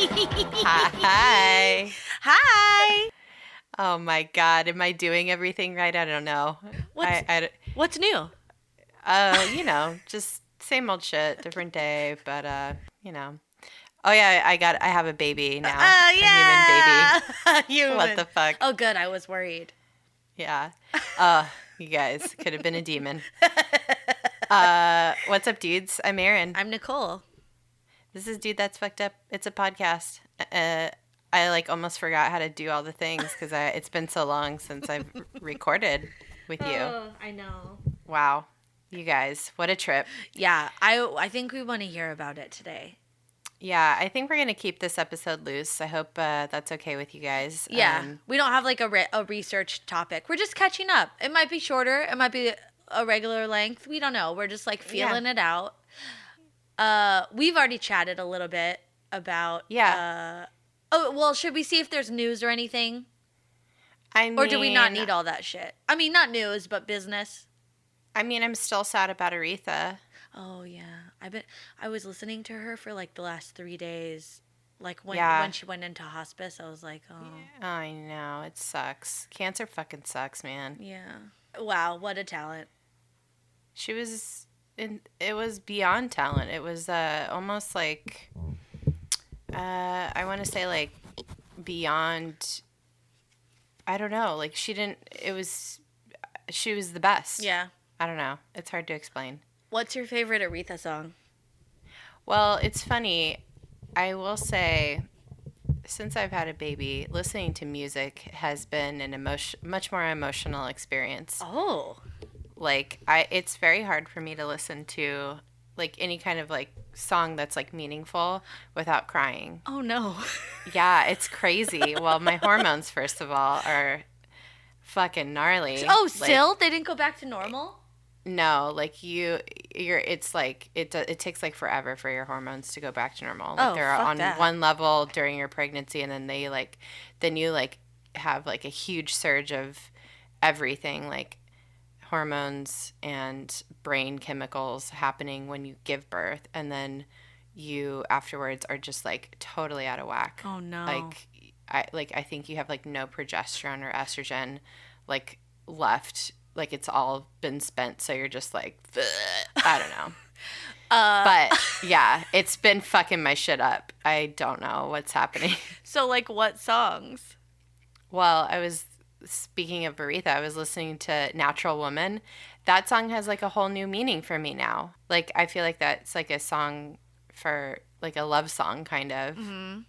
Hi. Hi. Oh my God. Am I doing everything right? I don't know. What's new? Just same old shit, different day, but Oh yeah, I have a baby now. A human baby. Yeah. Human. What the fuck? Oh, good. I was worried. Yeah. You guys could have been a demon. What's up, dudes? I'm Aaron. I'm Nicole. This is Dude That's Fucked Up. It's a podcast. I almost forgot how to do all the things because it's been so long since I've recorded with you. Oh, I know. Wow. You guys, what a trip. Yeah, I think we want to hear about it today. Yeah, I think we're going to keep this episode loose. I hope that's okay with you guys. Yeah, we don't have like a research topic. We're just catching up. It might be shorter. It might be a regular length. We don't know. We're just like feeling it out. We've already chatted a little bit about... Yeah. Should we see if there's news or anything? Or do we not need all that shit? I mean, not news, but business. I mean, I'm still sad about Aretha. Oh yeah, I was listening to her for like the last 3 days, like when she went into hospice. I was like, oh. Yeah, I know, it sucks. Cancer fucking sucks, man. Yeah. Wow, what a talent. It was beyond talent. It was almost like, I want to say like beyond. I don't know. Like she was the best. Yeah. I don't know. It's hard to explain. What's your favorite Aretha song? Well, it's funny. I will say, since I've had a baby, listening to music has been much more emotional experience. Oh. It's very hard for me to listen to like any kind of like song that's like meaningful without crying. Oh no. Yeah, it's crazy. Well, my hormones, first of all, are fucking gnarly. Oh, still? They didn't go back to normal? No, like it's like it takes like forever for your hormones to go back to normal. Like they're on one level during your pregnancy, and then then you like have like a huge surge of everything, like hormones and brain chemicals happening when you give birth, and then you afterwards are just like totally out of whack. Oh no. I think you have like no progesterone or estrogen like left. Like it's all been spent, so you're just like, I don't know. But yeah, it's been fucking my shit up. I don't know what's happening. So like what songs? Well, speaking of Aretha, I was listening to Natural Woman. That song has like a whole new meaning for me now. Like I feel like that's like a song for like a love song kind of. Mm-hmm.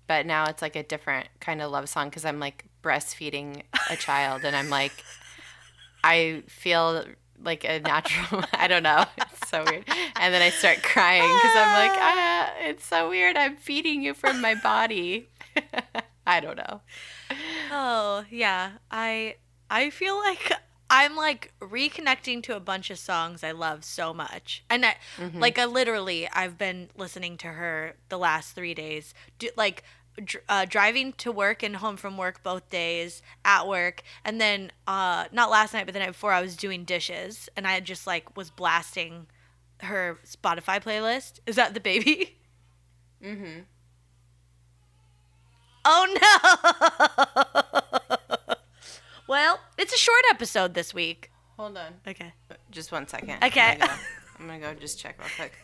But now it's like a different kind of love song because I'm like breastfeeding a child and I'm like, I feel like a natural, I don't know. It's so weird. And then I start crying because I'm like, it's so weird. I'm feeding you from my body. I don't know. Oh, yeah. I feel like I'm like reconnecting to a bunch of songs I love so much. And I've been listening to her the last 3 days. Driving to work and home from work both days, at work, and then not last night but the night before I was doing dishes and I just like was blasting her Spotify playlist. Is that the baby? Mm-hmm. Oh no. Well, it's a short episode this week. Hold on. Okay. Just 1 second. Okay. I'm gonna go just check real quick.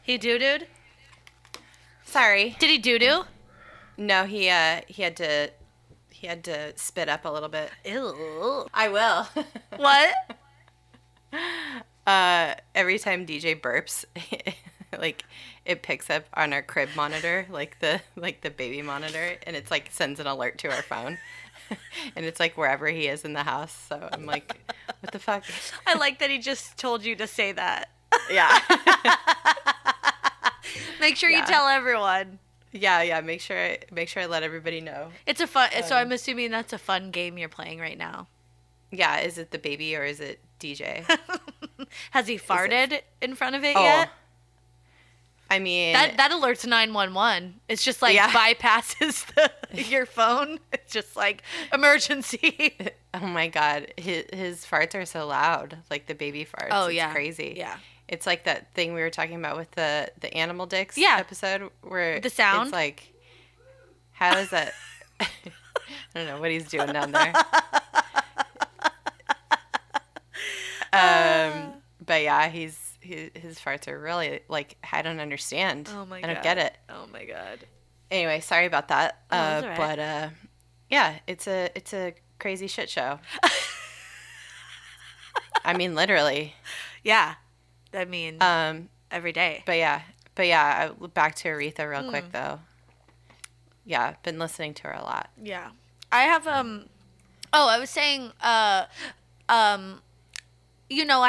He doo-dooed? Sorry. Did he doo-doo? No, he had to spit up a little bit. Ew. I will. What? Every time DJ burps, like it picks up on our crib monitor, like the baby monitor, and it's like sends an alert to our phone. And it's like wherever he is in the house. So I'm like, what the fuck? I like that he just told you to say that. Yeah. Make sure you tell everyone. Yeah. Make sure I let everybody know. It's a fun. So I'm assuming that's a fun game you're playing right now. Yeah. Is it the baby or is it DJ? Has he farted in front of it yet? I mean, that alerts 911. It's just like bypasses your phone. It's just like emergency. Oh my God, his farts are so loud, like the baby farts. Oh it's yeah, crazy. Yeah. It's like that thing we were talking about with the Animal Dicks Yeah. episode where The sound. it's like, how is that? I don't know what he's doing down there. But yeah, his farts are really like, I don't understand. Oh my I god. don't get it. Oh my god. Anyway, sorry about that. That's all right. But yeah, it's a crazy shit show. I mean, literally. Yeah. I mean, every day. But yeah, back to Aretha real quick though. Yeah, been listening to her a lot. Yeah. I have I was saying I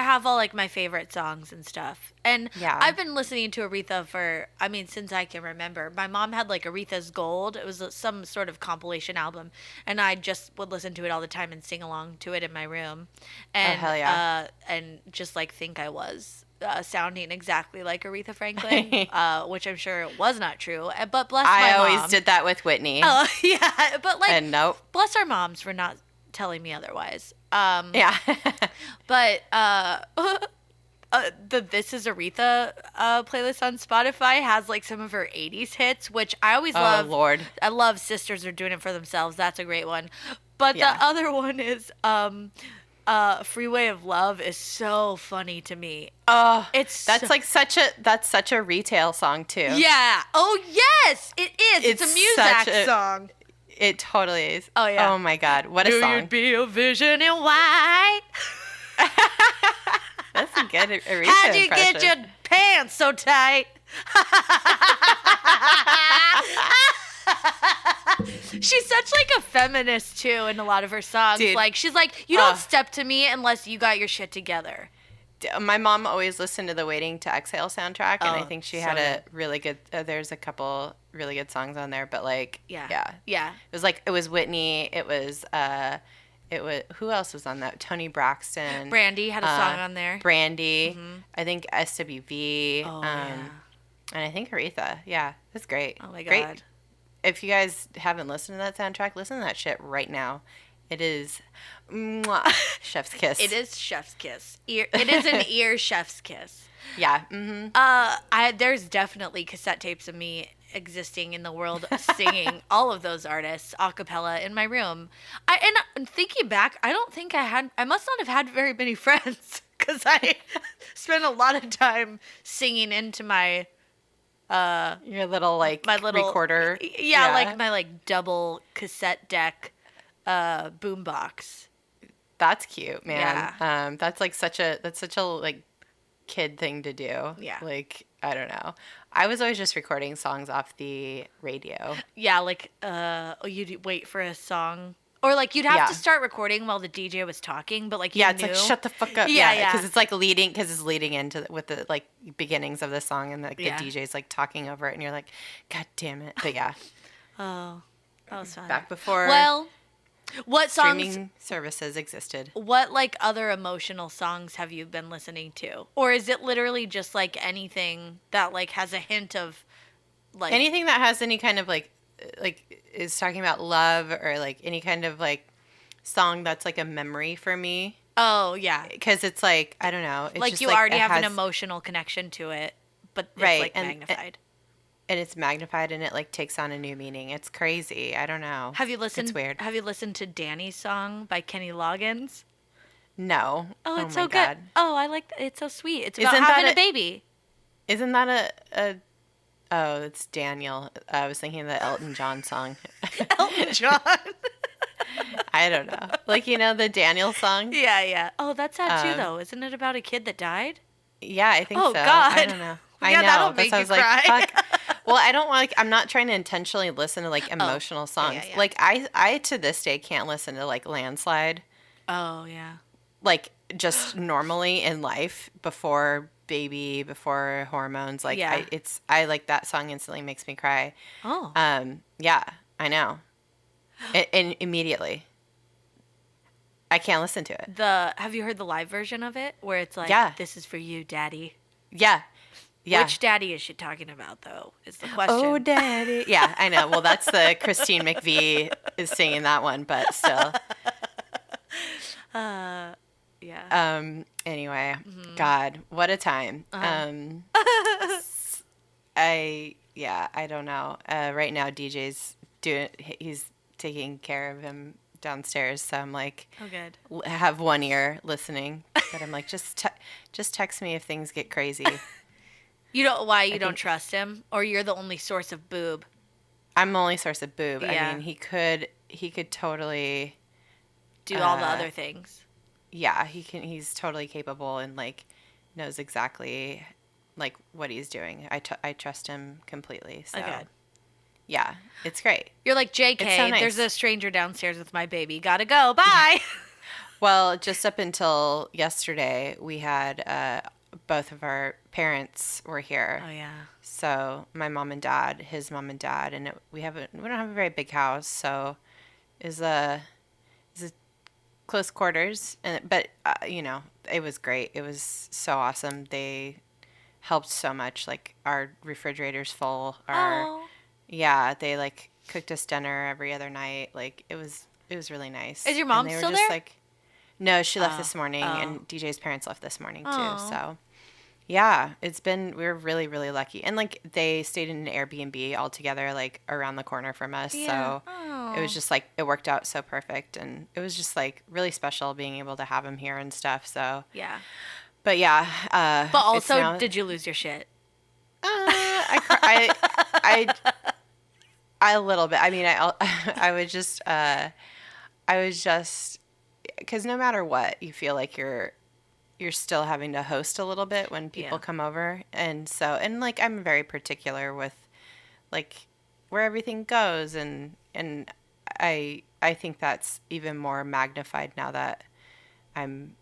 have all like my favorite songs and stuff. And Yeah. I've been listening to Aretha since I can remember. My mom had like Aretha's Gold. It was some sort of compilation album, and I just would listen to it all the time and sing along to it in my room. And hell yeah. And just like think I was sounding exactly like Aretha Franklin, which I'm sure was not true. But bless my mom. I always did that with Whitney. Oh, yeah. But like, And nope. bless our moms for not telling me otherwise. Yeah. But the This Is Aretha playlist on Spotify has like some of her 80s hits, which I always love. Oh, Lord. I love Sisters Are Doing It For Themselves. That's a great one. But Yeah. the other one is Freeway of Love is so funny to me. Oh, That's like such a retail song too. Yeah. Oh, yes, it is. It's a such Muzak song. It totally is. Oh, yeah. Oh my God, what a Knew song! you'd be a vision in white. That's a good Aretha How'd you impression. get your pants so tight? She's such like a feminist too in a lot of her songs. Dude. Like she's like, you don't step to me unless you got your shit together. My mom always listened to the Waiting to Exhale soundtrack, and I think she so had a really good. There's a couple really good songs on there, but like, Yeah. it was Whitney. It was who else was on that? Toni Braxton. Brandy had a song on there. Brandy. I think SWV. Oh, and I think Aretha. Yeah, that's great. Oh my God. Great. If you guys haven't listened to that soundtrack, listen to that shit right now. It is mwah, chef's kiss. It is chef's kiss. It is an ear chef's kiss. Yeah. Mm-hmm. There's definitely cassette tapes of me existing in the world singing all of those artists a cappella in my room. And thinking back, I don't think I must not have had very many friends because I spent a lot of time singing into my Your little my little recorder. Yeah, like my like double cassette deck boombox. That's cute, man. Yeah. That's such a like kid thing to do. Yeah. Like, I don't know. I was always just recording songs off the radio. Yeah, like you'd wait for a song. Or like you'd have to start recording while the DJ was talking, but like you It's knew. like shut the fuck up. Yeah. Because it's like leading into with the like beginnings of the song, and like the DJ's like talking over it, and you're like, God damn it. But yeah. Oh, that was fun. Back before Well, what songs? streaming services existed. What like other emotional songs have you been listening to, or is it literally just like anything that like has a hint of like Anything that has any kind of like is talking about love, or like any kind of like song that's like a memory for me. Oh yeah, Because it's like, I don't know. It's like just you already it have an has- emotional connection to it, but it's Right, like and- magnified. And it's magnified, and it like takes on a new meaning. It's crazy. I don't know. Have you listened? It's weird. Have you listened to Danny's song by Kenny Loggins? No. Oh, it's my so God. good. Oh, I like it's so sweet. It's about Isn't that having a a- baby. Isn't that a oh, it's Daniel. I was thinking of the Elton John song. Elton John. I don't know. Like, the Daniel song? Yeah. Oh, that's sad too, though. Isn't it about a kid that died? Yeah, I think Oh, so. God. I don't know. I Yeah, know. that'll That's make why I you was like, cry. fuck. Well, I don't like, I'm not trying to intentionally listen to like emotional songs. yeah. Like I to this day can't listen to like Landslide, Oh, yeah. like just normally in life before baby, before hormones. Like Yeah. I like that song instantly makes me cry. Oh. Yeah, I know. And immediately. I can't listen to it. Have you heard the live version of it where it's like, Yeah. "This is for you, Daddy." Yeah. Yeah. Which daddy is she talking about, though? Is the question. Oh, daddy. Yeah, I know. Well, that's the Christine McVie is singing that one, but still. Yeah. Yeah. Anyway, God, what a time. I don't know. Right now he's taking care of him downstairs, so I'm like, Oh, good. have one ear listening, but I'm like, just text me if things get crazy. You don't why I you don't think trust him, or you're the only source of boob. I'm the only source of boob. I Yeah. mean, he could totally, Do all the other things. yeah, he's totally capable and like knows exactly like what he's doing. I trust him completely. So Okay. yeah, it's great. You're like, JK, It's so nice. there's a stranger downstairs with my baby. Gotta go. Bye. Well, just up until yesterday, we had both of our parents were here. Oh, yeah. So my mom and dad, his mom and dad, and we don't have a very big house, so is a close quarters, but it was great. It was so awesome. They helped so much. Like our refrigerator's full. Oh. Yeah, they like cooked us dinner every other night. Like it was really nice. Is your mom and they were still just there? like, no, she left Oh. this morning, Oh. and DJ's parents left this morning too. Oh. So yeah, we're really, really lucky. And like they stayed in an Airbnb all together, like around the corner from us. Yeah. So it was just like, it worked out so perfect. And it was just like really special being able to have him here and stuff. So, Yeah. but yeah. But also, did you lose your shit? I a little bit. I mean, I was just, because no matter what, you feel like you're still having to host a little bit when people come over. And so, and like, I'm very particular with like where everything goes. And I think that's even more magnified now that I'm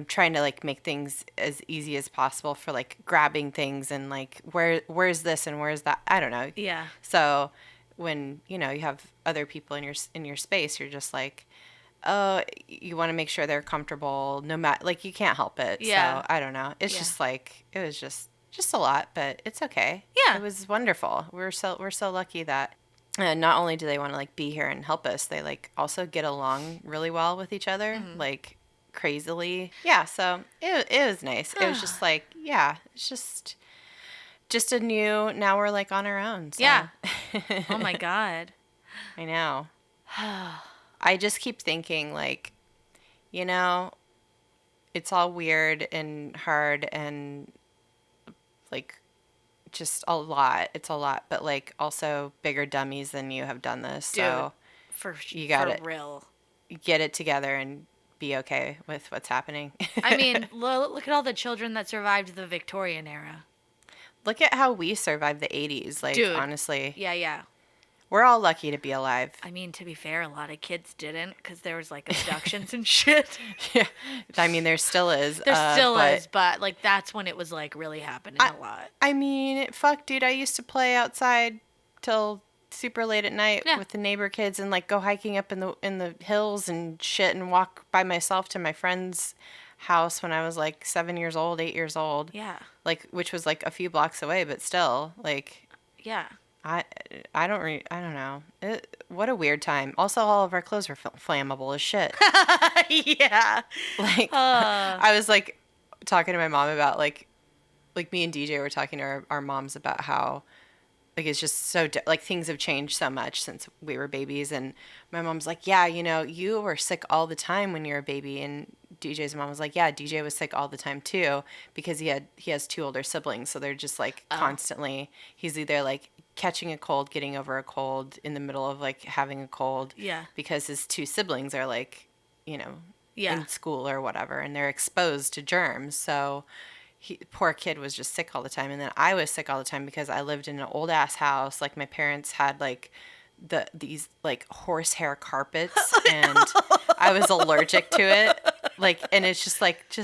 trying to like make things as easy as possible for like grabbing things and like, where's this and where's that? I don't know. Yeah. So when, you have other people in your space, you're just like, oh, you want to make sure they're comfortable no matter, like you can't help it. Yeah. So I don't know. It's just like, it was just a lot, but it's okay. Yeah. It was wonderful. We're so lucky that not only do they want to like be here and help us, they like also get along really well with each other, like crazily. Yeah. So it was nice. It was just like, yeah, it's just a new, now we're like on our own. So. Yeah. Oh my God. I know. I just keep thinking, like, it's all weird and hard and, like, just a lot. It's a lot. But, like, also bigger dummies than you have done this. Dude, so you got for real. Get it together and be okay with what's happening. I mean, look at all the children that survived the Victorian era. Look at how we survived the 80s. Like, Dude. honestly. Yeah. We're all lucky to be alive. I mean, to be fair, a lot of kids didn't because there was like abductions and shit. Yeah. I mean, there still is. There still is, but like that's when it was like really happening a lot. I mean, fuck, dude. I used to play outside till super late at night with the neighbor kids and like go hiking up in the hills and shit and walk by myself to my friend's house when I was like 7 years old, 8 years old. Yeah. Like, which was like a few blocks away, but still, like. Yeah. I don't know. What a weird time. Also, all of our clothes were flammable as shit. Yeah. Like, I was like talking to my mom about like me and DJ were talking to our moms about how like it's just so like things have changed so much since we were babies. And my mom's like, yeah, you were sick all the time when you were a baby. And DJ's mom was like, yeah, DJ was sick all the time too because he has two older siblings, so they're just like constantly. He's either like catching a cold, getting over a cold, in the middle of like having a cold. Yeah. Because his two siblings are like, Yeah. in school or whatever, and they're exposed to germs. So poor kid was just sick all the time. And then I was sick all the time because I lived in an old ass house. Like my parents had like these like horsehair carpets and I was allergic to it. Like, and it's just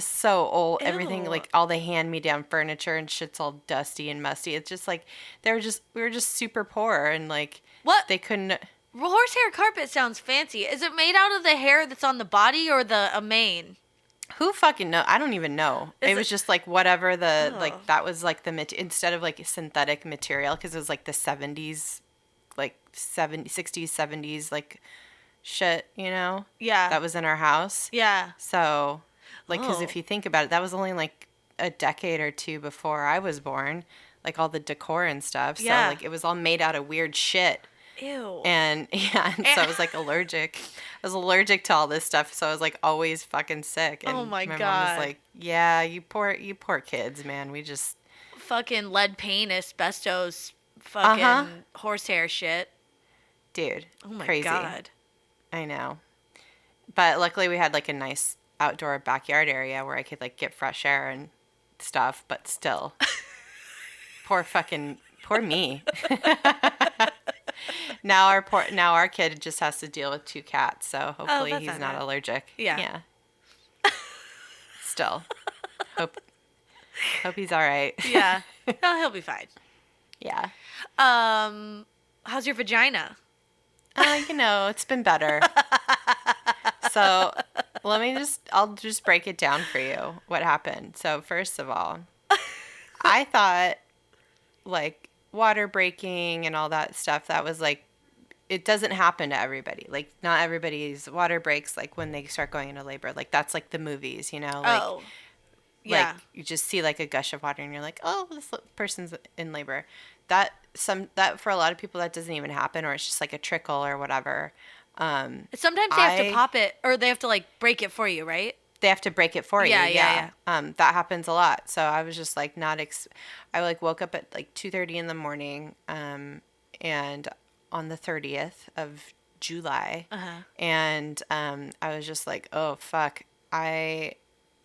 so old. Ew. Everything, like all the hand-me-down furniture and shit's all dusty and musty. It's just like we were just super poor and like What? they couldn't. Horsehair carpet sounds fancy. Is it made out of the hair that's on the body or the mane? Who fucking know? I don't even know. It was just like whatever like that was like instead of like synthetic material, because it was like the 70s, like 60s, 70s, like shit, Yeah. that was in our house. Yeah. So Like, because if you think about it, that was only like a decade or two before I was born, like all the decor and stuff. So like it was all made out of weird shit. Ew. And yeah, and so I was like allergic. I was allergic to all this stuff, so I was like always fucking sick. And Oh my mom God. was like, "Yeah, you poor kids, man. We just fucking lead paint, asbestos, fucking horsehair shit." Dude, Oh my crazy. God. I know. But luckily we had like a nice outdoor backyard area where I could like get fresh air and stuff, but still. Poor me. Now our kid just has to deal with 2 cats, so hopefully he's not bad. allergic. Yeah. Still. Hope he's all right. Yeah. No, he'll be fine. Yeah. How's your vagina? It's been better. So I'll just break it down for you what happened. So first of all, I thought like water breaking and all that stuff, that was like, it doesn't happen to everybody. Like not everybody's water breaks like when they start going into labor. Like that's like the movies, like, yeah. like you just see like a gush of water and you're like, oh, this person's in labor. That for a lot of people that doesn't even happen, or it's just like a trickle or whatever. Sometimes they have to pop it, or they have to like break it for you, right? They have to break it for you. Yeah. That happens a lot. So I was just like I like woke up at like 2:30 in the morning, and on the 30th of July, and I was just like, oh fuck, I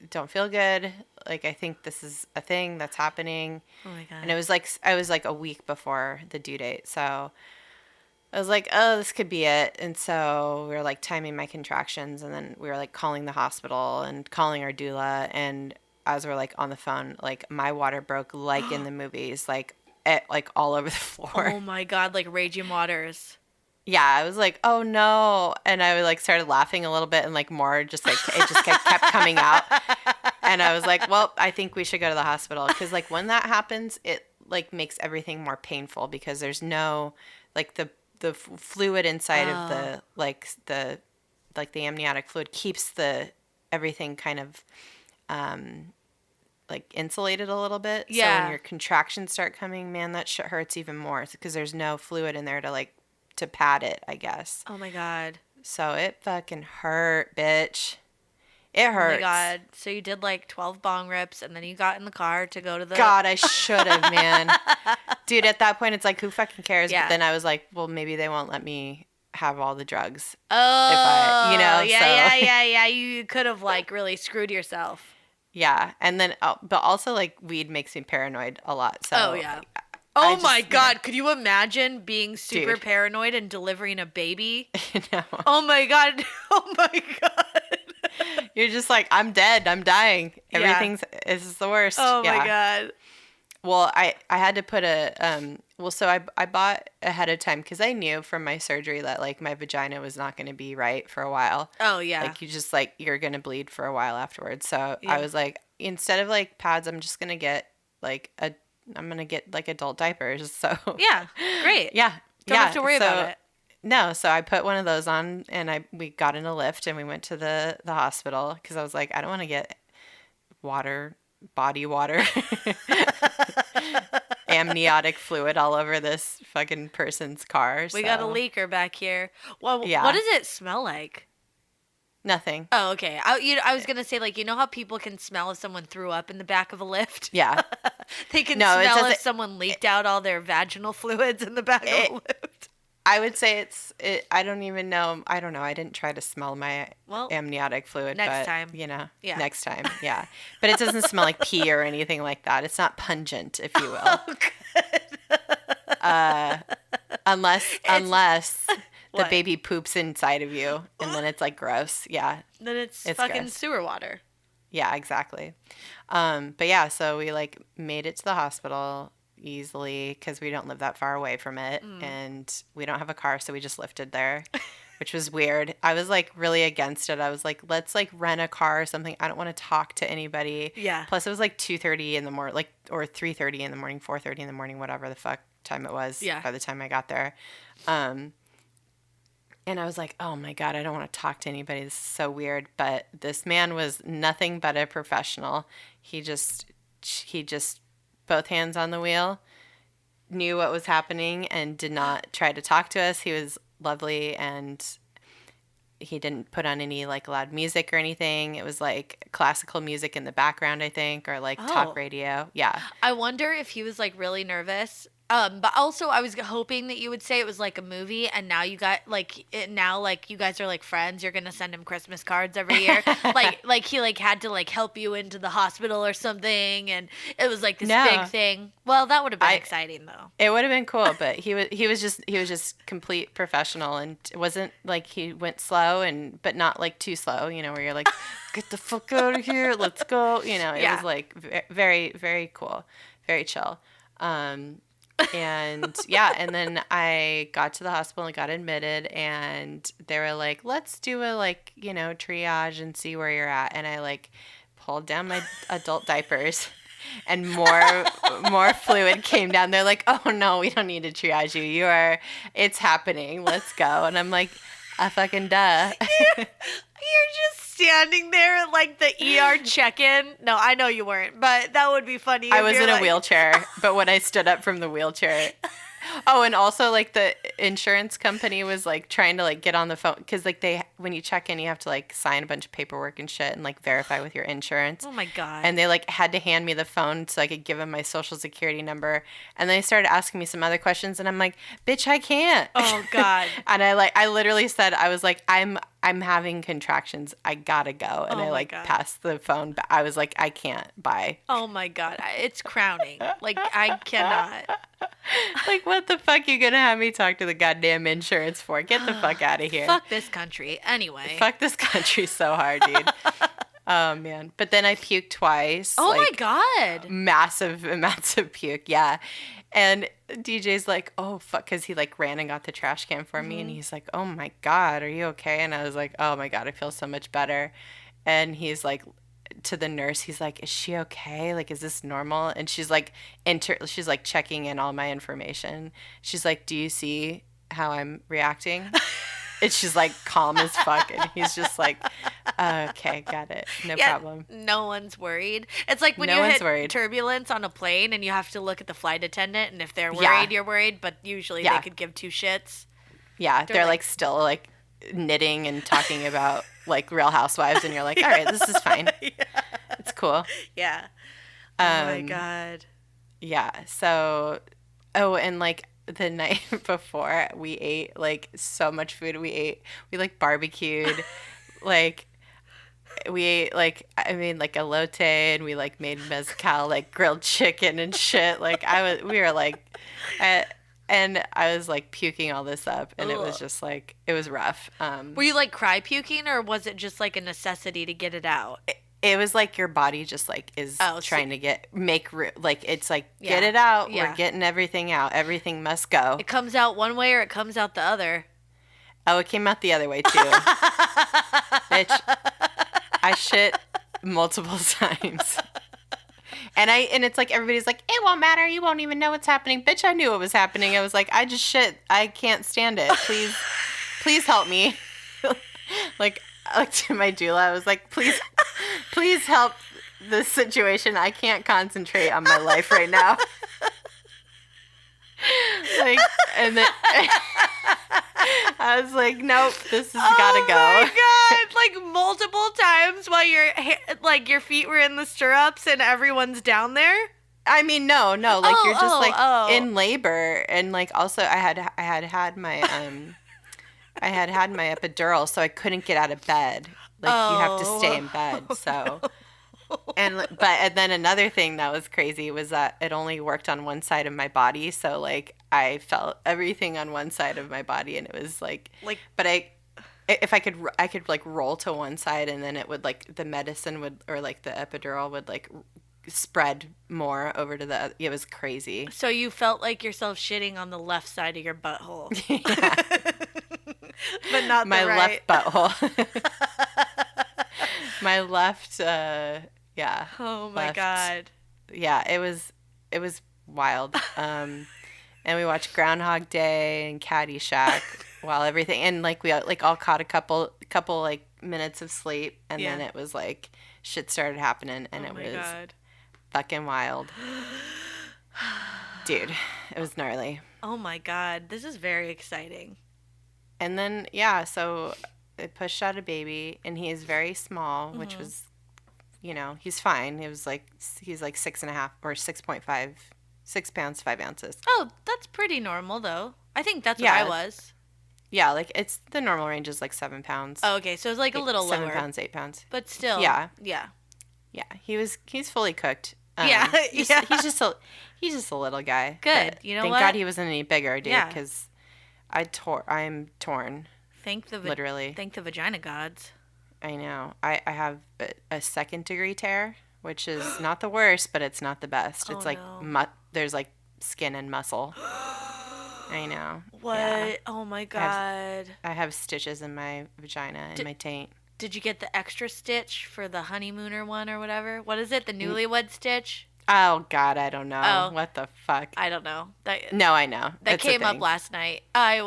don't feel good. Like I think this is a thing that's happening. Oh my God. And it was like I was like a week before the due date, so I was like, oh, this could be it. And so we were like timing my contractions, and then we were like calling the hospital and calling our doula. And as we're like on the phone, like my water broke like in the movies, like all over the floor. Oh my God, like raging waters. Yeah, I was like, oh no. And I like started laughing a little bit, and like more just like it just kept coming out. And I was like, well, I think we should go to the hospital, because like when that happens, it like makes everything more painful, because there's no like the fluid inside of the amniotic fluid keeps everything kind of like insulated a little bit. Yeah. So when your contractions start coming, man, that shit hurts even more, because there's no fluid in there to pad it, I guess. Oh my God. So it fucking hurt, bitch. It hurts. Oh my God. So you did like 12 bong rips, and then you got in the car to go to the... God, I should have, man. Dude, at that point, it's like, who fucking cares? Yeah. But then I was like, well, maybe they won't let me have all the drugs. Oh, if I, yeah. You could have like really screwed yourself. Yeah. And then, but also like weed makes me paranoid a lot. So oh, yeah. Oh my God. Could you imagine being super paranoid and delivering a baby? No. Oh my God. Oh my God. You're just like, I'm dead. I'm dying. It's the worst. Oh my God. Well, I had to put so I bought ahead of time, because I knew from my surgery that like my vagina was not going to be right for a while. Oh yeah. Like you just like, you're going to bleed for a while afterwards. So I was like, instead of like pads, I'm just going to get like adult diapers. So yeah, great. Yeah. Don't have to worry about it. No, so I put one of those on, and we got in a lift, and we went to the hospital, because I was like, I don't want to get body water, amniotic fluid all over this fucking person's car. We got a leaker back here. Well, yeah. What does it smell like? Nothing. Oh, okay. I was gonna say, like, you know how people can smell if someone threw up in the back of a lift? Yeah. They can smell if someone leaked out all their vaginal fluids in the back of a lift. I would say I don't even know. I don't know. I didn't try to smell my amniotic fluid. Next time. Next time. Yeah. But it doesn't smell like pee or anything like that. It's not pungent, if you will. Oh, good. Unless the baby poops inside of you, and then it's like gross. Yeah. Then it's fucking gross. Sewer water. Yeah, exactly. But yeah, so we like made it to the hospital easily, because we don't live that far away from it, and we don't have a car, so we just lifted there, which was weird. I was like really against it. I was like, let's like rent a car or something. I don't want to talk to anybody. Yeah. Plus it was like 2:30 in the morning, like, or 3:30 in the morning, 4:30 in the morning, whatever the fuck time it was. Yeah. By the time I got there, And I was like, oh my God, I don't want to talk to anybody. This is so weird. But this man was nothing but a professional. He just, both hands on the wheel, knew what was happening and did not try to talk to us. He was lovely, and he didn't put on any like loud music or anything. It was like classical music in the background, I think, or like talk radio. Yeah. I wonder if he was like really nervous. But also I was hoping that you would say it was like a movie, and now you got like now like you guys are like friends. You're gonna send him Christmas cards every year, like he like had to like help you into the hospital or something, and it was like this big thing. Well, that would have been exciting though. It would have been cool, but he was just complete professional, and it wasn't like he went slow but not like too slow, where you're like, get the fuck out of here, let's go. It was like very, very cool, very chill. And and then I got to the hospital and got admitted, and they were like, let's do a triage and see where you're at. And I like pulled down my adult diapers, and more fluid came down. They're like, oh no, we don't need to triage you. It's happening. Let's go. And I'm like, a fucking duh. You're just standing there at like the ER check-in. No, I know you weren't, but that would be funny. I was in a wheelchair, but when I stood up from the wheelchair. Oh, and also like the insurance company was like trying to like get on the phone, because like when you check in, you have to like sign a bunch of paperwork and shit and like verify with your insurance. Oh my God. And they like had to hand me the phone so I could give them my social security number. And then they started asking me some other questions, and I'm like, bitch, I can't. Oh God. And I literally said, I was like, I'm having contractions. I gotta go. And I like passed the phone. But I was like, I can't. Bye. Oh my God. It's crowning. Like I cannot. Like, what the fuck you gonna have me talk to the goddamn insurance for? Get the fuck out of here. Fuck this country. Anyway. Fuck this country so hard, dude. Oh, man. But then I puked twice. Oh, my God. Massive amounts of puke, yeah. And DJ's like, oh, fuck, because he, like, ran and got the trash can for me. And he's like, oh, my God, are you okay? And I was like, oh, my God, I feel so much better. And he's like, to the nurse, he's like, is she okay? Like, is this normal? And she's like, she's like checking in all my information. She's like, do you see how I'm reacting? And she's like calm as fuck, and he's just like, okay, got it, no problem. No one's worried. It's like when you hit turbulence on a plane and you have to look at the flight attendant, and if they're worried, you're worried, but usually they could give two shits. Yeah, they're like still like knitting and talking about like Real Housewives, and you're like, all right, this is fine. It's cool. Yeah. Oh my God. Yeah. So, and like the night before, we ate like so much food. We like barbecued, like we ate like, I mean, like elote, and we like made mezcal, like grilled chicken and shit. Like we were like, and I was like puking all this up, and it was just like, it was rough. Were you like cry puking, or was it just like a necessity to get it out? It was like your body just like is trying to like, it's like, get it out. Yeah. We're getting everything out. Everything must go. It comes out one way or it comes out the other. Oh, it came out the other way too. Bitch, I shit multiple times. And it's like, everybody's like, it won't matter. You won't even know what's happening. Bitch, I knew what was happening. I was like, I just shit. I can't stand it. Please help me. Like to my doula, I was like, please help this situation. I can't concentrate on my life right now. Like, and then I was like, nope, this has gotta go. Oh my God. Like multiple times while your feet were in the stirrups and everyone's down there? I mean, no, like you're just in labor, and like also I had my I had my epidural, so I couldn't get out of bed. Like you have to stay in bed. So, and then another thing that was crazy was that it only worked on one side of my body. So like I felt everything on one side of my body, and it was like, but if I could like roll to one side, and then it would like the medicine would, or like the epidural would like spread more over to the other. It was crazy. So you felt like yourself shitting on the left side of your butthole. Yeah. But not my right. left butthole. My left, yeah. Oh my God. Yeah, it was wild. And we watched Groundhog Day and Caddyshack. while everything, and like we like all caught a couple like minutes of sleep, and then Yeah. it was like shit started happening, and Oh it my was god. fucking wild, dude. It was gnarly. Oh my god. This is very exciting. And then yeah, so it pushed out a baby, and he is very small, which Hmm. was, he's fine. He's like 6.5 or 6.5, 6 pounds 5 ounces. Oh, that's pretty normal though. I think that's what I Yeah, was. yeah, like it's the normal range is like 7 pounds, Oh, okay, so it's like a little 7 pounds, lower, 8 pounds. but still, Yeah, yeah. yeah, he's fully cooked. Yeah, He's yeah. he's just a little guy. Good. But You know thank God what? he wasn't any bigger, dude, Yeah. because I'm torn, literally. Thank the vagina gods. I know. I have a second degree tear, which is not the worst, but it's not the best. Oh It's like no. there's like skin and muscle. I know. Yeah. What? Oh my I have god. I have stitches in my vagina and Did, my taint. did you get the extra stitch for the honeymooner one or whatever? What is it? The newlywed stitch? Oh God, I don't know. Oh, What the fuck? I don't know. No, I know. That It's a came up thing. last night. I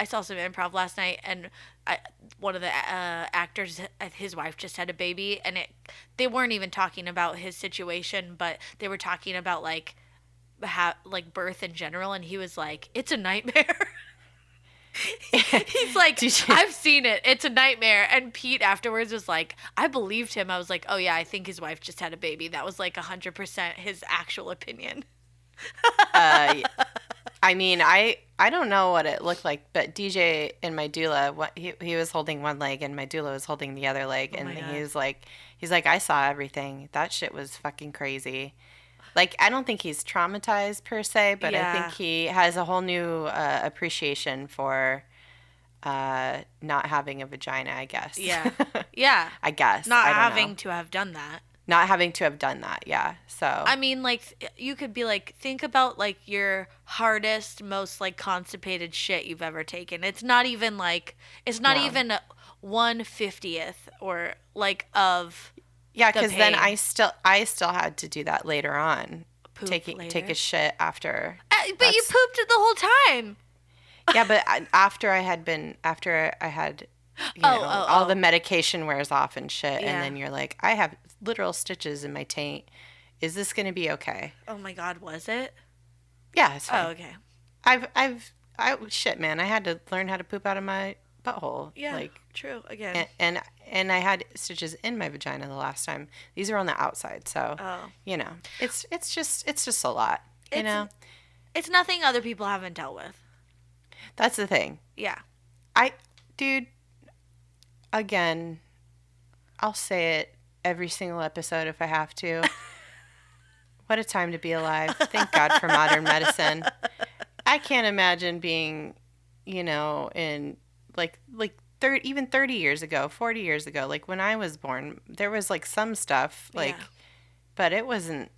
saw some improv last night, and one of the actors, his wife just had a baby, and they weren't even talking about his situation, but they were talking about like like birth in general, and he was like, "It's a nightmare." He's like, Did you? "I've seen it. It's a nightmare." And Pete afterwards was like, I believed him. I was like, "Oh yeah, I think his wife just had a baby." That was like 100% his actual opinion. Uh, I mean, I don't know what it looked like, but DJ and my doula, he was holding one leg and my doula was holding the other leg, Oh and my god. he's like, I saw everything. That shit was fucking crazy. Like, I don't think he's traumatized per se, but I think Yeah. he has a whole new appreciation for not having a vagina, I guess. Yeah. Yeah. I guess. Not I don't know. having to have done that. Not having to have done that, yeah. So, I mean, like, you could be like, think about like your hardest, most like constipated shit you've ever taken. It's not no. even 1/50th or like of Yeah, the because then pain. I still had to do that later on. Poop Take a later. shit after. But you That's pooped it the whole time. yeah, but after I had, Oh, oh, all the oh. medication wears off and shit, and Yeah. then you're like, I have literal stitches in my taint. Is this gonna be okay? Oh my God, was it? Yeah, it's Oh, fine. okay. Shit, man, I had to learn how to poop out of my butthole, Yeah, like, true. Again. and I had stitches in my vagina the last time. These are on the outside, so Oh. it's just a lot, you It's know. it's nothing other people haven't dealt with. That's the thing. Yeah. Dude, again, I'll say it every single episode if I have to. What a time to be alive. Thank God for modern medicine. I can't imagine being, in like 30, even 30 years ago, 40 years ago, like when I was born, there was like some stuff, like, Yeah. but it wasn't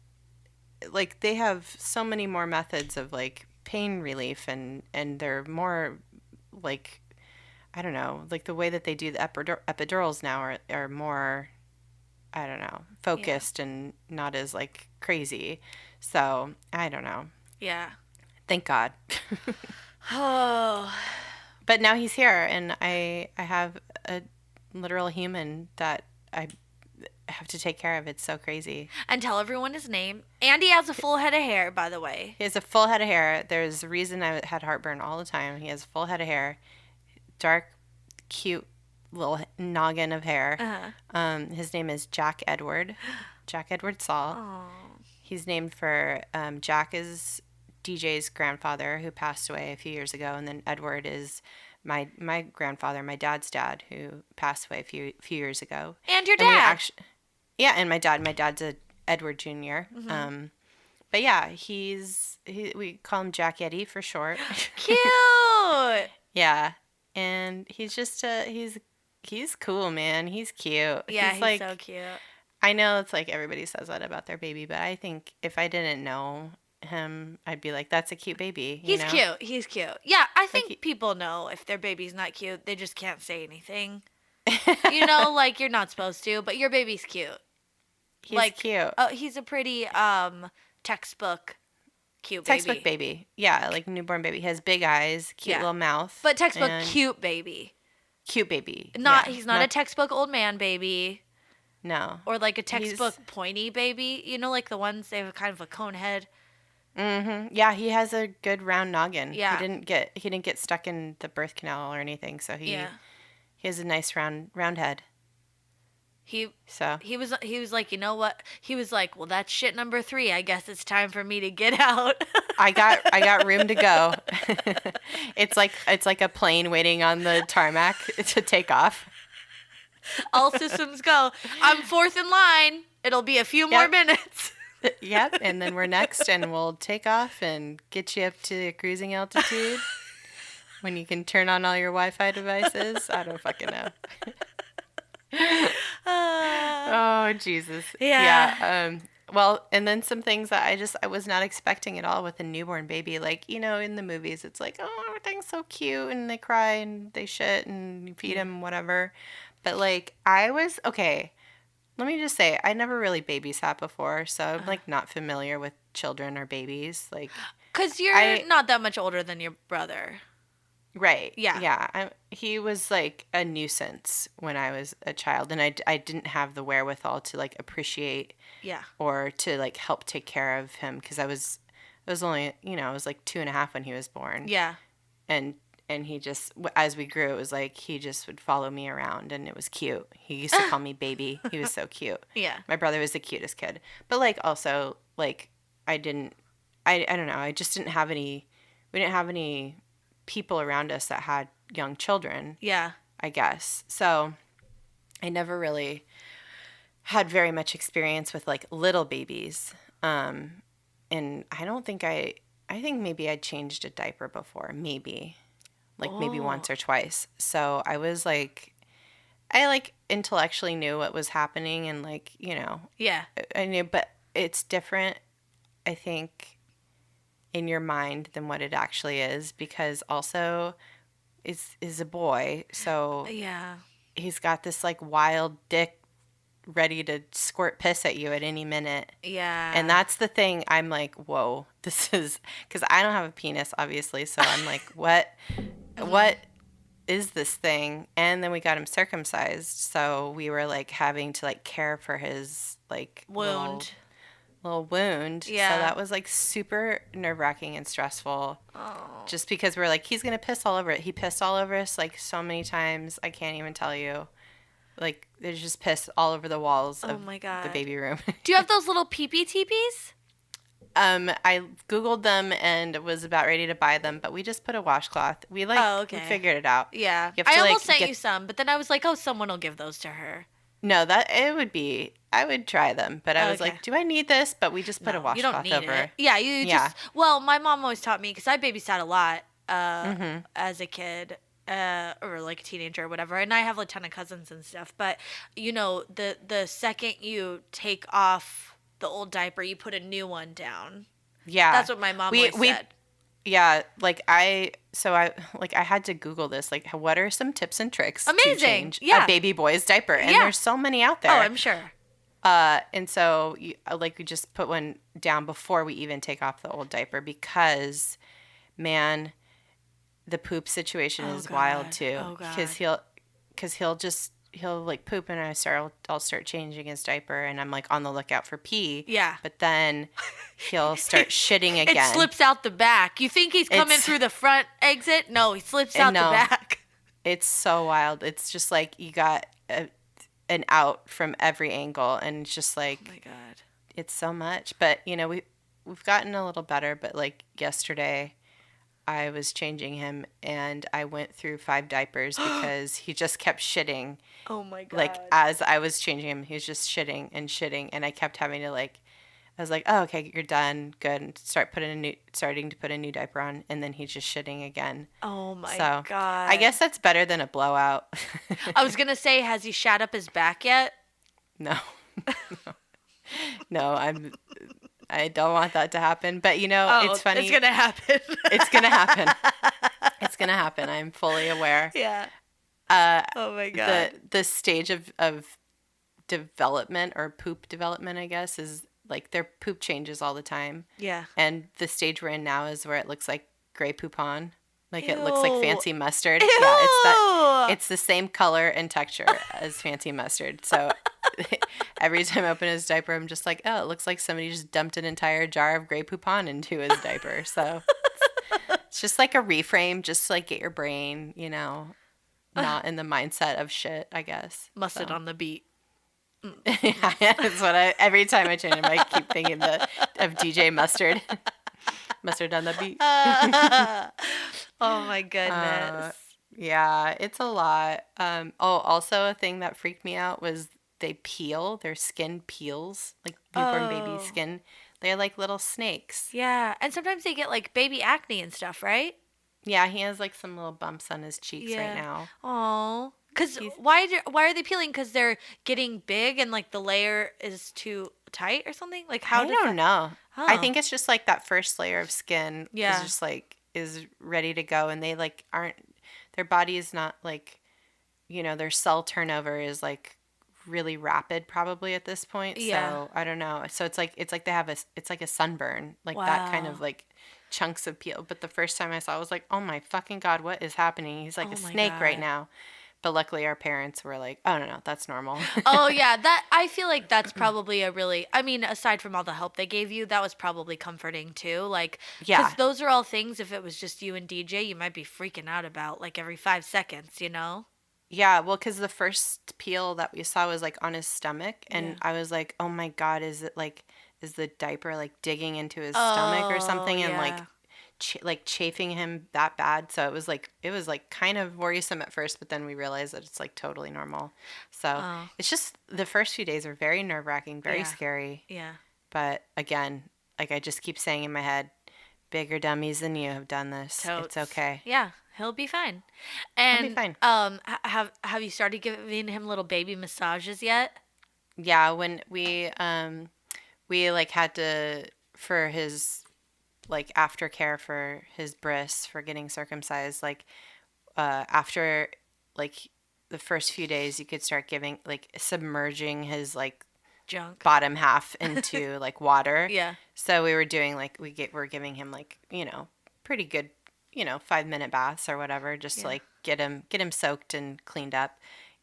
like they have so many more methods of like pain relief, and they're more like, I don't know, like the way that they do the epidurals now are more, I don't know, Yeah. focused and not as like crazy. So I don't know. Yeah. Thank God. Oh. But now he's here, and I have a literal human that I have to take care of. It's so crazy. And tell everyone his name. Andy has a full head of hair, by the way. He has a full head of hair. There's a reason I had heartburn all the time. He has a full head of hair, dark, cute little noggin of hair. His name is Jack Edward. Jack Edward Saul. Oh. He's named for Jack is DJ's grandfather who passed away a few years ago, and then Edward is my grandfather, my dad's dad, who passed away a few years ago. And your And we dad. actually, yeah, and my dad's a Edward Jr. But yeah, we call him Jack Eddie for short. Cute. Yeah, and he's just he's cool, man. He's cute. Yeah, he's like, so cute. I know it's like everybody says that about their baby, but I think if I didn't know him, I'd be like, that's a cute baby. He's cute. He's cute. Yeah, I think he- people know if their baby's not cute, they just can't say anything. Like you're not supposed to, but your baby's cute. He's like cute. he's a pretty textbook cute Textbook baby. baby. Yeah, like newborn baby. He has big eyes, cute little mouth. But textbook and cute baby. Cute baby. He's not a textbook old man baby. No. Or like a textbook pointy baby. You know, like the ones they have kind of a cone head. Mm-hmm. Yeah, he has a good round noggin. Yeah. He didn't get stuck in the birth canal or anything, so he has a nice round head. He was like, you know what? He was like, well, that's shit number 3. I guess it's time for me to get out. I got room to go. It's like a plane waiting on the tarmac to take off. All systems go. I'm 4th in line. It'll be a few more minutes. Yep, and then we're next, and we'll take off and get you up to cruising altitude when you can turn on all your Wi-Fi devices. I don't fucking know. Oh, Jesus. Yeah. Well, and then some things that I was not expecting at all with a newborn baby. Like, you know, in the movies, it's like, oh, everything's so cute, and they cry, and they shit, and you feed them, whatever. But, like, okay, let me just say, I never really babysat before, so I'm, like, not familiar with children or babies. Like, because you're not that much older than your brother. Right. Yeah. Yeah. He was like a nuisance when I was a child, and I didn't have the wherewithal to like appreciate or to like help take care of him because I was only, I was like 2.5 when he was born. Yeah. And he just, as we grew, it was like he just would follow me around, and it was cute. He used to call me baby. He was so cute. Yeah. My brother was the cutest kid. But like also like I don't know. I just didn't have any, we didn't have any people around us that had young children. Yeah. I guess. So I never really had very much experience with like little babies. And I don't think I think maybe I'd changed a diaper before, maybe once or twice. So I was like, I like intellectually knew what was happening and like, Yeah. I knew, but it's different, I think, in your mind than what it actually is, because also is a boy, so he's got this like wild dick ready to squirt piss at you at any minute. And that's the thing. I'm like, whoa, this is, because I don't have a penis obviously, so I'm like, what is this thing? And then we got him circumcised, so we were like having to like care for his like little wound. Yeah. So that was like super nerve-wracking and stressful. Oh. Just because we're like, he's gonna piss all over it. He pissed all over us like so many times. I can't even tell you. Like there's just piss all over the walls of the baby room. Do you have those little pee-pee teepees? I Googled them and was about ready to buy them, but we just put a washcloth. We we figured it out. Yeah. I almost sent you some, but then I was like, oh, someone will give those to her. No, I would try them, but I was like, do I need this? But we just put a washcloth over. It. Yeah, just, well, my mom always taught me, because I babysat a lot as a kid, or like a teenager or whatever, and I have a ton of cousins and stuff, but, the second you take off the old diaper, you put a new one down. Yeah. That's what my mom always said. Yeah, like I had to Google this. Like, what are some tips and tricks to change a baby boy's diaper? And there's so many out there. Oh, I'm sure. And so, we just put one down before we even take off the old diaper because, man, the poop situation is wild too. Oh, God. Because he'll like poop and I'll start changing his diaper and I'm like on the lookout for pee. Yeah. But then he'll start shitting again. It slips out the back. You think he's coming through the front exit? No, he slips out the back. It's so wild. It's just like you got an out from every angle and it's just like, oh my God, it's so much. But we've gotten a little better, but like yesterday I was changing him and I went through 5 diapers because he just kept shitting. Oh my God. Like as I was changing him, he was just shitting and I kept having to I was like, oh, okay, you're done. Good. And starting to put a new diaper on. And then he's just shitting again. Oh my God. I guess that's better than a blowout. I was going to say, has he shat up his back yet? No. No, I don't want that to happen. But, it's funny. It's going to happen. It's going to happen. It's going to happen. I'm fully aware. Yeah. Oh, my God. The stage of development or poop development, I guess, is like their poop changes all the time. Yeah. And the stage we're in now is where it looks like Grey Poupon. Like it looks like Ew. fancy mustard. Ew. Yeah, it's that. It's the same color and texture as fancy mustard. So every time I open his diaper, I'm just like, oh, it looks like somebody just dumped an entire jar of Grey Poupon into his diaper. So it's just like a reframe, just to like get your brain, not in the mindset of shit, I guess. Mustard on the beat. Yeah, that's what every time I change him, I keep thinking of DJ Mustard. Mustard on the beat. Oh my goodness. Yeah, it's a lot. Also a thing that freaked me out was they peel. Their skin peels, like newborn baby skin. They're like little snakes. Yeah, and sometimes they get like baby acne and stuff, right? Yeah, he has like some little bumps on his cheeks right now. Oh, because why are they peeling? Because they're getting big and like the layer is too tight or something. Like how? I don't know. Oh. I think it's just like that first layer of skin Yeah. is just like is ready to go, and they like aren't. Their body is not like, their cell turnover is like really rapid probably at this point. Yeah. So I don't know. So it's like they have it's like a sunburn, like that kind of Wow. like chunks of peel. But the first time I saw it, I was like, oh my fucking God, what is happening? He's like Oh a my snake right God. now. But luckily our parents were like, oh no, that's normal. Oh yeah, that I feel like that's probably aside from all the help they gave you, that was probably comforting too. Like, Yeah. because those are all things. If it was just you and DJ, you might be freaking out about like every 5 seconds, you know? Yeah, well, because the first peel that we saw was like on his stomach, and Yeah. I was like, "Oh my God, is the diaper like digging into his stomach or something, and like, yeah. chafing him that bad?" So it was like kind of worrisome at first, but then we realized that it's like totally normal. So Oh. it's just the first few days are very nerve-wracking, very Yeah. scary. Yeah. But again, like I just keep saying in my head, bigger dummies than you have done this. Totes. It's okay. Yeah, he'll be fine. And be fine. have you started giving him little baby massages yet? Yeah, when we like had to for his like aftercare for his bris for getting circumcised, like after like the first few days you could start giving like submerging his like Junk. bottom half into like water. Yeah. So we were doing like we're giving him like, pretty good, 5-minute baths or whatever, just to like get him soaked and cleaned up.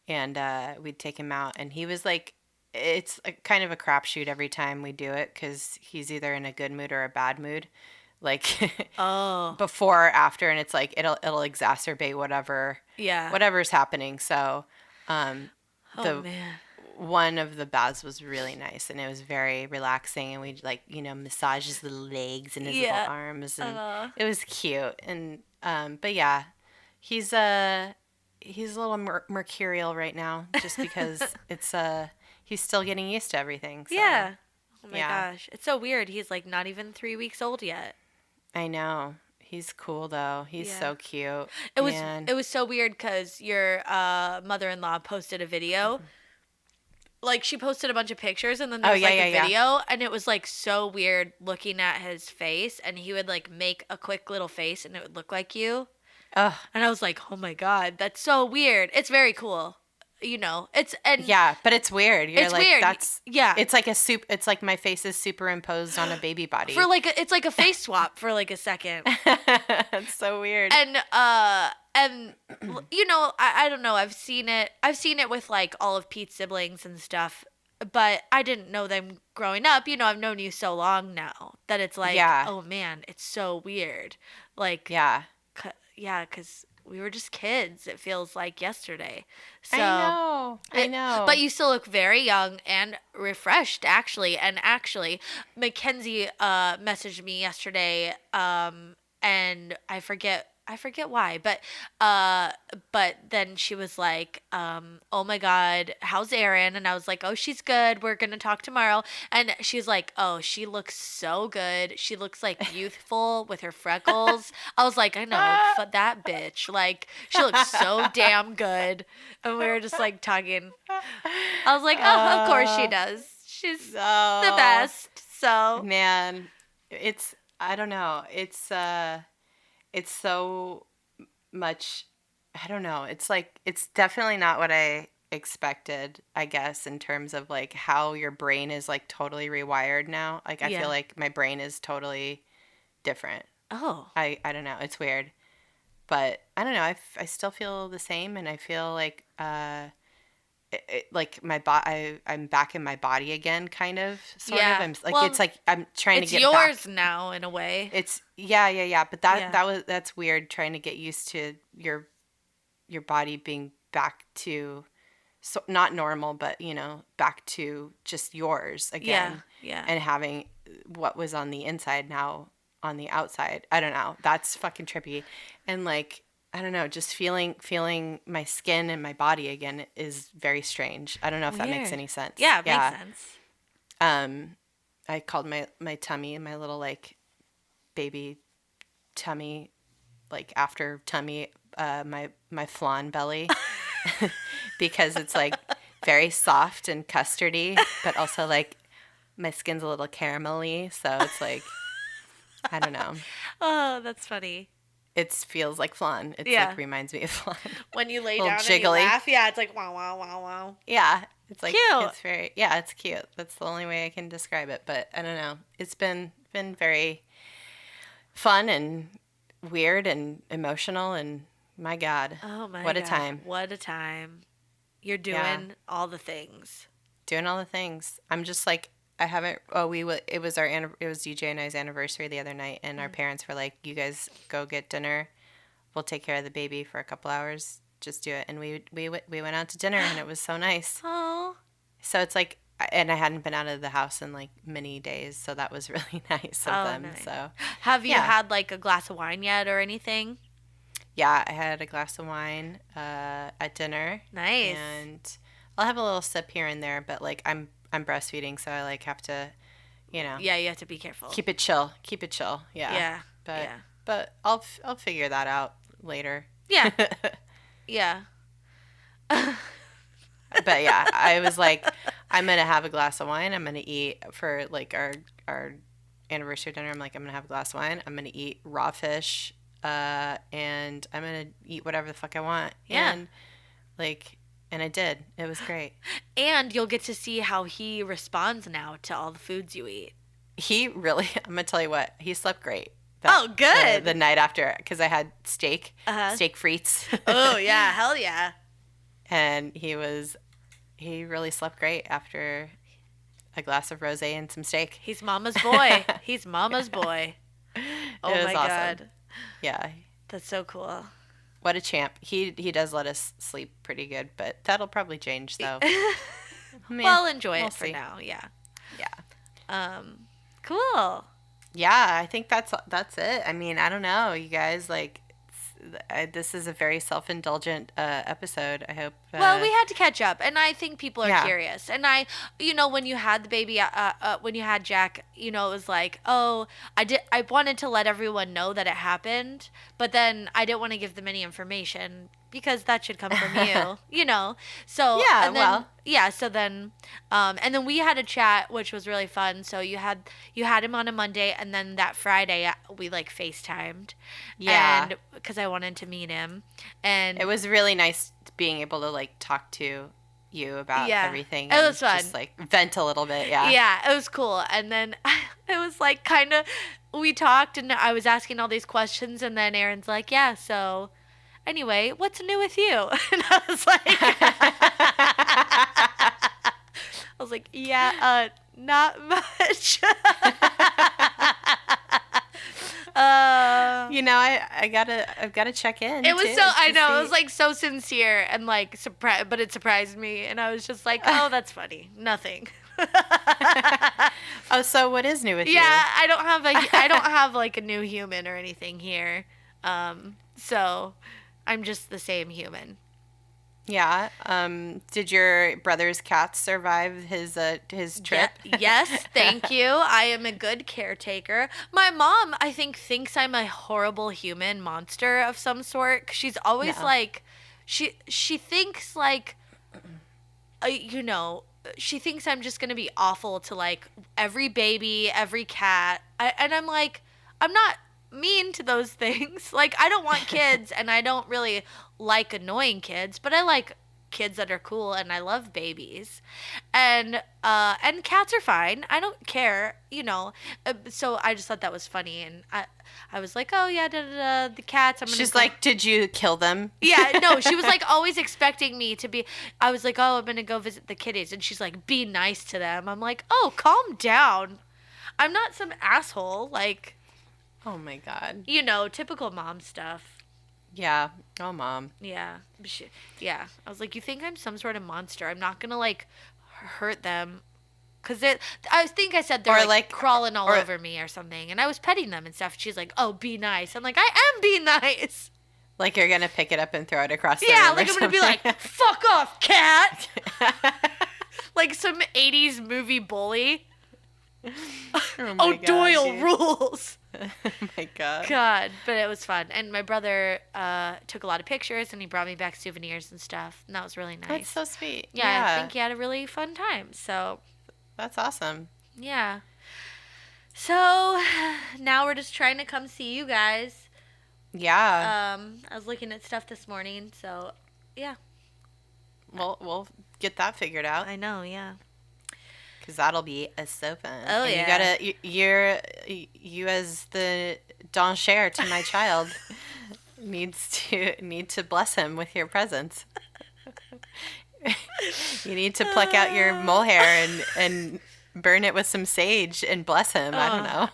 And we'd take him out, and he was like, it's a kind of a crapshoot every time we do it because he's either in a good mood or a bad mood, like Oh. before or after, and it's like it'll exacerbate Yeah. whatever's happening. So Oh the man. one of the baths was really nice, and it was very relaxing, and we like massage his little legs and his Yeah. little arms, and Aw. it was cute. And but yeah, he's he's a little mercurial right now just because it's he's still getting used to everything. So. Yeah. Oh my Yeah. gosh. It's so weird. He's like not even 3 weeks old yet. I know. He's cool though. He's Yeah. so cute. It was Man. it was so weird because your mother-in-law posted a video. Like she posted a bunch of pictures and then there was yeah, like a yeah. video and it was like so weird looking at his face and he would like make a quick little face and it would look like you. Ugh. And I was like, "Oh my God, that's so weird." It's very cool. Yeah, but it's weird. You're It's like weird. that's Yeah. It's like it's like my face is superimposed on a baby body. For like it's like a face swap for like a second. It's so weird. And I don't know, I've seen it with like all of Pete's siblings and stuff, but I didn't know them growing up. I've known you so long now that it's like, Yeah. oh man, it's so weird. Like, Yeah. yeah, because we were just kids. It feels like yesterday. So I know. But you still look very young and refreshed, actually. And actually, Mackenzie messaged me yesterday, and I forget why, but then she was like, "Oh my God, how's Erin?" And I was like, "Oh, she's good. We're gonna talk tomorrow." And she's like, "Oh, she looks so good. She looks like youthful with her freckles." I was like, "I know, that bitch. Like, she looks so damn good." And we were just like talking. I was like, "Oh, of course she does. She's the best." So Man, I don't know. It's so much, I don't know. It's like, it's definitely not what I expected, I guess, in terms of like how your brain is like totally rewired now. Like I feel Yeah. like my brain is totally different. Oh. I don't know. It's weird. But I don't know. I still feel the same, and I feel like like I'm back in my body again, kind of, sort of. Yeah. I'm like Well, it's like I'm trying to it's get back. yours now in a way. It's yeah. But Yeah. that's weird, trying to get used to your body being back to, so not normal, but back to just yours Yeah. again, Yeah. and having what was on the inside now on the outside. I don't know. That's fucking trippy, and like I don't know, just feeling my skin and my body again is very strange. I don't know if that makes Weird. any sense. Yeah, it makes sense. Um, I called my tummy, my little like baby tummy, like after tummy, my flan belly, because it's like very soft and custardy, but also like my skin's a little caramelly, so it's like I don't know. Oh, that's funny. It feels like flan. It's Yeah. like reminds me of flan. When you lay Little down and you jiggly. laugh, yeah, it's like wow, wow, wow, wow. Yeah, it's like Cute. it's very it's cute. That's the only way I can describe it. But I don't know. It's been very fun and weird and emotional, and my God, Oh my what a God. time. What a time. You're doing Yeah. all the things. Doing all the things. I'm just like I haven't. Oh, it was it was DJ and I's anniversary the other night, and our parents were like, "You guys go get dinner. We'll take care of the baby for a couple hours. Just do it." And we went out to dinner, and it was so nice. Oh. So it's like, and I hadn't been out of the house in like many days, so that was really nice of them. Nice. So Have you Yeah. had like a glass of wine yet or anything? yeah, I had a glass of wine at dinner, Nice. and I'll have a little sip here and there, but like I'm breastfeeding, so I like have to, Yeah, you have to be careful. keep it chill. Keep it chill. Yeah. Yeah. But yeah. but I'll figure that out later. Yeah. Yeah. But yeah, I was like, I'm gonna have a glass of wine. I'm gonna eat for like our anniversary dinner. I'm like, I'm gonna have a glass of wine. I'm gonna eat raw fish, and I'm gonna eat whatever the fuck I want. Yeah. And I did. It was great. And you'll get to see how he responds now to all the foods you eat. He really. I'm gonna tell you what. He slept great. Oh, good. The night after, because I had steak Uh-huh. frites. Oh, yeah. Hell yeah. And he really slept great after a glass of rosé and some steak. He's mama's boy. He's mama's boy. Oh, It was my awesome. God. Yeah. That's so cool. What a champ. He does let us sleep pretty good, but that'll probably change though. Well, enjoy we'll it for see. now. Yeah. Yeah. Cool. Yeah, I think that's it. I mean, I don't know, you guys, like this is a very self-indulgent episode. I hope Well, we had to catch up, and I think people are Yeah. curious. And when you had the baby, when you had Jack, it was like, oh, I wanted to let everyone know that it happened, but then I didn't want to give them any information because that should come from you, So Yeah, and then, so then, and then we had a chat, which was really fun. So you had him on a Monday, and then that Friday we like FaceTimed, Yeah. and because I wanted to meet him, and it was really nice being able to like talk to you about Yeah. everything. It and was fun. Just like vent a little bit. Yeah. Yeah, it was cool. And then it was like kind of, we talked and I was asking all these questions. And then Aaron's like, yeah, so anyway, what's new with you? And I was like, yeah, not much. I've gotta check in. It was too, so, I to know, it see- was like so sincere and like but it surprised me. And I was just like, oh, that's funny. Nothing. Oh, so what is new with you? Yeah, I don't have like a new human or anything here. So I'm just the same human. Yeah. Did your brother's cats survive his trip? Yes, thank you. I am a good caretaker. My mom, I think, thinks I'm a horrible human monster of some sort. 'Cause she's always No. like, she thinks like, she thinks I'm just gonna be awful to like every baby, every cat, and I'm like, I'm not mean to those things. Like, I don't want kids, and I don't really like annoying kids, but I like kids that are cool, and I love babies, and cats are fine. I don't care, you know. So I just thought that was funny, and I was like, oh yeah, da, da, da, the cats. I'm gonna She's go. like, did you kill them? Yeah, no, she was like always expecting me to be. I was like, oh, I'm gonna go visit the kitties, and she's like, be nice to them. I'm like, oh, calm down. I'm not some asshole. Like, Oh my God. you know, typical mom stuff. Yeah. Oh, Mom. Yeah, yeah. I was like, you think I'm some sort of monster? I'm not gonna like hurt them, cause I think I said they're Or, like, like, crawling all or- over me or something, and I was petting them and stuff. She's like, oh, be nice. I'm like, I am being nice. Like you're going to pick it up and throw it across the Yeah, room or like I'm gonna be something. like, fuck off, cat. Like some 80s movie bully. Oh, my Oh, God, Doyle dude. rules. Oh my God. God, but it was fun. And my brother took a lot of pictures, and he brought me back souvenirs and stuff. And that was really nice. That's so sweet. Yeah, I think he had a really fun time. So, That's awesome. yeah. So, now we're just trying to come see you guys. Yeah. I was looking at stuff this morning, so yeah. We'll get that figured out. I know, yeah. Because that'll be so fun. Oh, and yeah. You as the Don Cher to my child need to bless him with your presence. You need to pluck out your mole hair and burn it with some sage and bless him. I don't know.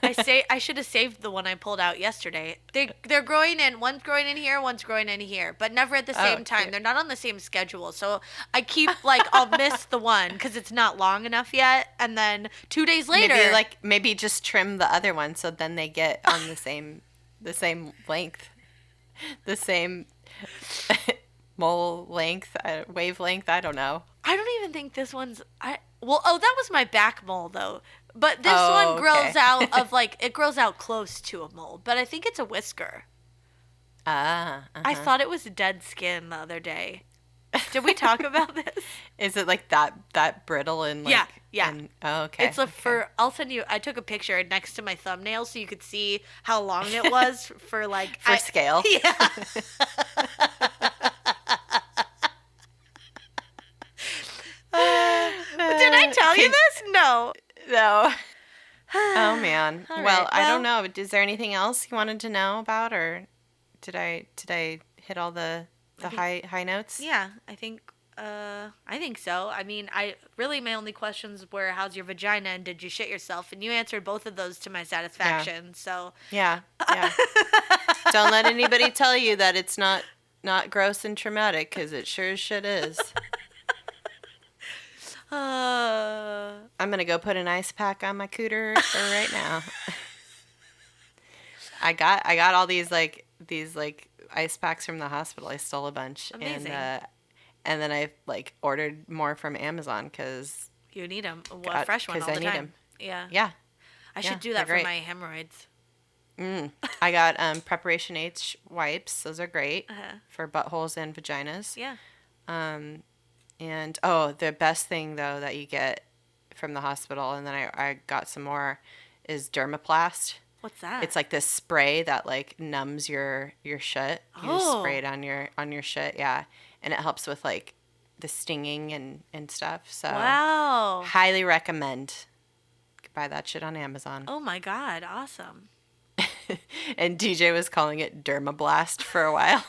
I should have saved the one I pulled out yesterday. They're growing in. One's growing in here, one's growing in here, but never at the same time. cute. They're not on the same schedule, so I keep like I'll miss the one because it's not long enough yet, and then 2 days later, Maybe just trim the other one so then they get on the same length, the same mole length, wavelength. I don't know. I don't even think this one's that was my back mole though. But this Oh, one grows okay. out of it grows out close to a mole, but I think it's a whisker. Ah. I thought it was dead skin the other day. Did we talk about this? Is it like that brittle and like? Yeah, yeah. And, oh, okay. It's I'll send you. I took a picture next to my thumbnail so you could see how long it was for like for scale. Yeah. Did I tell you this? No. No. Oh man. All Well, right, I don't know. Is there anything else you wanted to know about, or did I hit all the high notes? Yeah, I think so. I mean, my only questions were how's your vagina and did you shit yourself? And you answered both of those to my satisfaction. So Yeah. Don't let anybody tell you that it's not gross and traumatic, because it sure as shit is. I'm gonna go put an ice pack on my cooter right now. I got all these ice packs from the hospital. I stole a bunch. Amazing. And then I ordered more from Amazon because you need them. A fresh one all the I need time. them. Yeah. Yeah. I Yeah, should do they're that for great. my hemorrhoids. I got Preparation H wipes. Those are great Uh-huh. for buttholes and vaginas. Yeah. And the best thing though that you get from the hospital, and then I got some more, is Dermaplast. What's that? It's like this spray that numbs your shit. You just spray it on your shit, yeah, and it helps with the stinging and stuff. So Wow. highly recommend. Buy that shit on Amazon. Oh my God. Awesome. And DJ was calling it Dermablast for a while.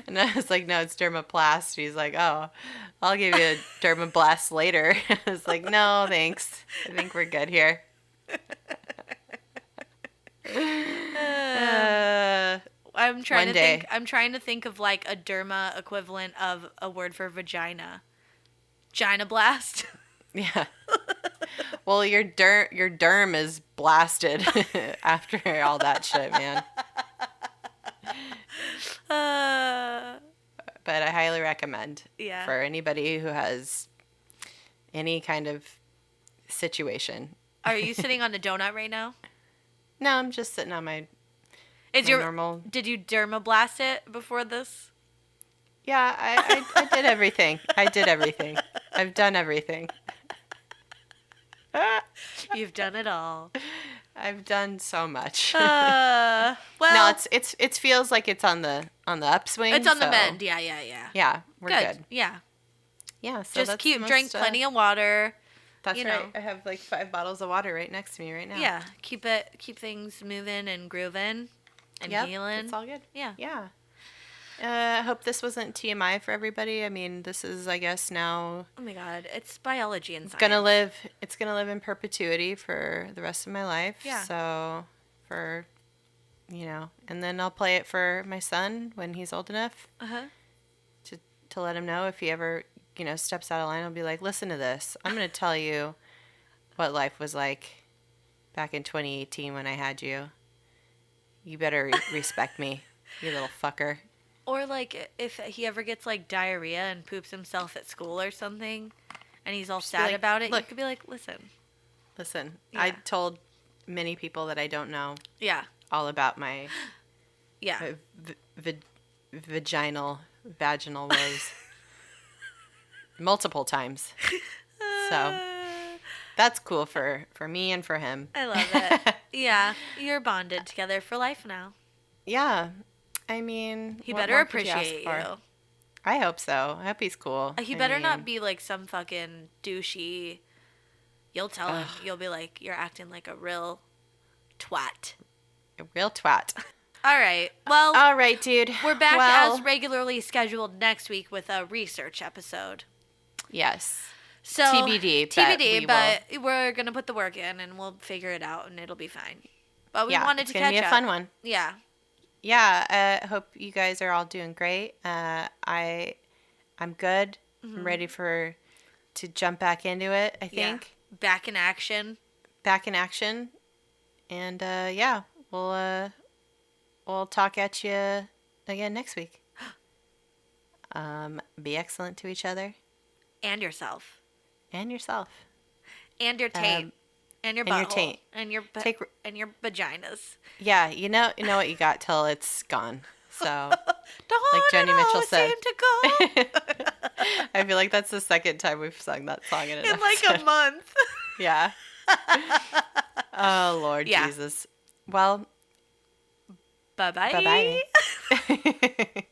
And I was like, no, it's Dermaplast. He's like, oh, I'll give you a Dermablast later. I was like, no, thanks. I think we're good here. I'm trying One to day. think. I'm trying to think of a derma equivalent of a word for vagina. Gynoblast. Yeah. Well, your derm is blasted after all that shit, man. But I highly recommend Yeah. for anybody who has any kind of situation. Are you sitting on a donut right now? No, I'm just sitting on my Is my normal. Did you dermablast it before this? Yeah, I did everything. I did everything. I've done everything. You've done it all. I've done so much. Well, No, it feels like it's on the upswing. it's on the so- mend. Yeah, yeah, yeah. Yeah, we're good. Yeah. Yeah, so Just that's keep the drink most, plenty of water. That's you right. know. I have like 5 bottles of water right next to me right now. Yeah, keep things moving and grooving and Yep, healing. it's all good. Yeah. Yeah. I hope this wasn't TMI for everybody. I mean, this is, I guess, now Oh my god, it's biology and science. it's gonna live in perpetuity for the rest of my life. Yeah. So for and then I'll play it for my son when he's old enough Uh-huh. to let him know if he ever, steps out of line. I'll be like, listen to this. I'm gonna tell you what life was like back in 2018 when I had you. You better respect me, you little fucker. Or like if he ever gets like diarrhea and poops himself at school or something, and he's all Just be sad like, about it, "Look." you could be like, listen. Listen, Yeah. I told many people that I don't know Yeah. all about my Yeah. vaginal woes multiple times. So that's cool for me and for him. I love it. Yeah. You're bonded together for life now. Yeah. I mean, He what better more could you ask appreciate for? you. I hope so. I hope he's cool. He I better not mean, be like some fucking douchey. You'll tell him. You'll be like, you're acting like a real twat. a real twat. All right. Well, All right, dude. we're back Well, as regularly scheduled next week with a research episode. yes. So TBD, but we're gonna put the work in and we'll figure it out and it'll be fine. But we wanted it's to gonna catch be a up. fun one. Yeah. Yeah, I hope you guys are all doing great. I'm good. I'm ready to jump back into it, I think. Yeah. Back in action. Back in action. And yeah, we'll talk at you again next week. Be excellent to each other And yourself. and yourself. And your taint. And your butthole. and your taint. And your Take- and your vaginas. Yeah, you know what you got till it's gone. So Like Joni Mitchell said. To go I feel like that's the second time we've sung that song in an in like episode. a month. Yeah. Oh, Lord Yeah. Jesus. Well, Bye-bye. bye-bye.